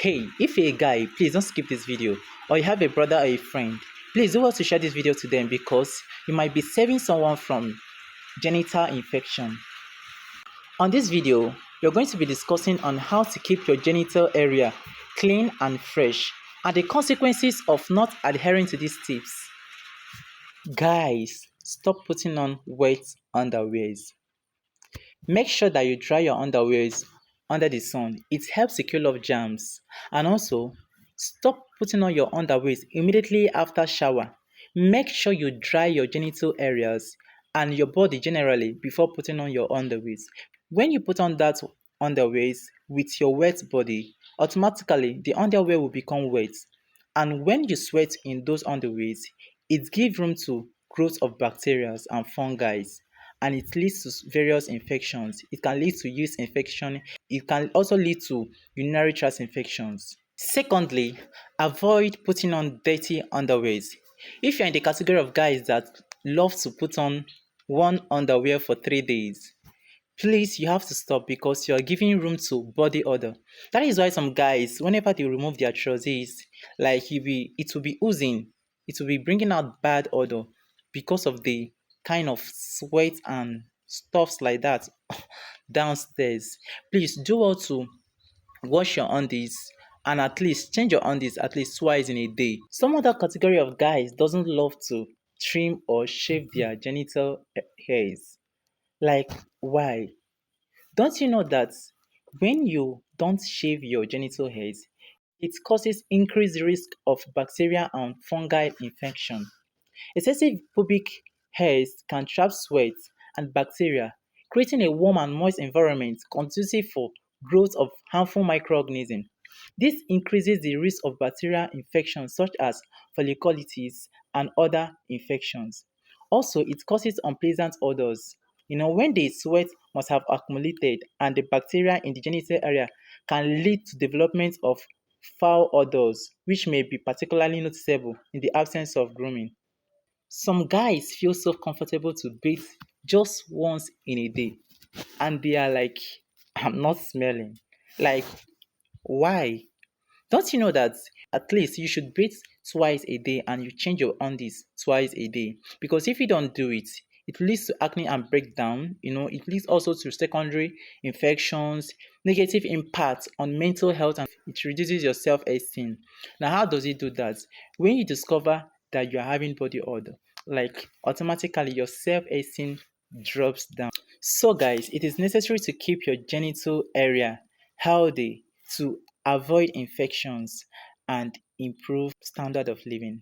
Hey, if you're a guy, please don't skip this video. Or you have a brother or a friend, please do also share this video to them because you might be saving someone from genital infection. On this video, you're going to be discussing on how to keep your genital area clean and fresh and the consequences of not adhering to these tips. Guys, stop putting on wet underwears. Make sure that you dry your underwears under the sun. It helps to kill off germs. And also, stop putting on your underwears immediately after shower. Make sure you dry your genital areas and your body generally before putting on your underwears. When you put on that underwears with your wet body, automatically the underwear will become wet. And when you sweat in those underwears, it gives room to growth of bacteria and fungi and it leads to various infections. It can lead to yeast infection. It can also lead to urinary tract infections. Secondly, avoid putting on dirty underwears. If you're in the category of guys that love to put on one underwear for 3 days, please you have to stop because you are giving room to body odor. That is why some guys, whenever they remove their trousers, like it will be oozing, it will be bringing out bad odor because of the kind of sweat and stuffs like that downstairs. Please do well to wash your undies and at least change your undies at least twice in a day. Some other category of guys doesn't love to trim or shave their genital hairs. Like why? Don't you know that when you don't shave your genital hairs, it causes increased risk of bacteria and fungal infection? Excessive pubic hairs can trap sweat and bacteria, creating a warm and moist environment conducive for growth of harmful microorganisms. This increases the risk of bacterial infections such as folliculitis and other infections. Also, it causes unpleasant odors. When the sweat must have accumulated and the bacteria in the genital area can lead to development of foul odors, which may be particularly noticeable in the absence of grooming. Some guys feel so comfortable to bathe just once in a day and they are like, I'm not smelling. Like, why? Don't you know that at least you should bathe twice a day and you change your undies twice a day? Because if you don't do it, it leads to acne and breakdown. It leads also to secondary infections, negative impact on mental health, and it reduces your self-esteem. Now, how does it do that? When you discover that you're having body odor, like automatically your self-esteem drops down. So, guys, it is necessary to keep your genital area healthy to avoid infections and improve standard of living.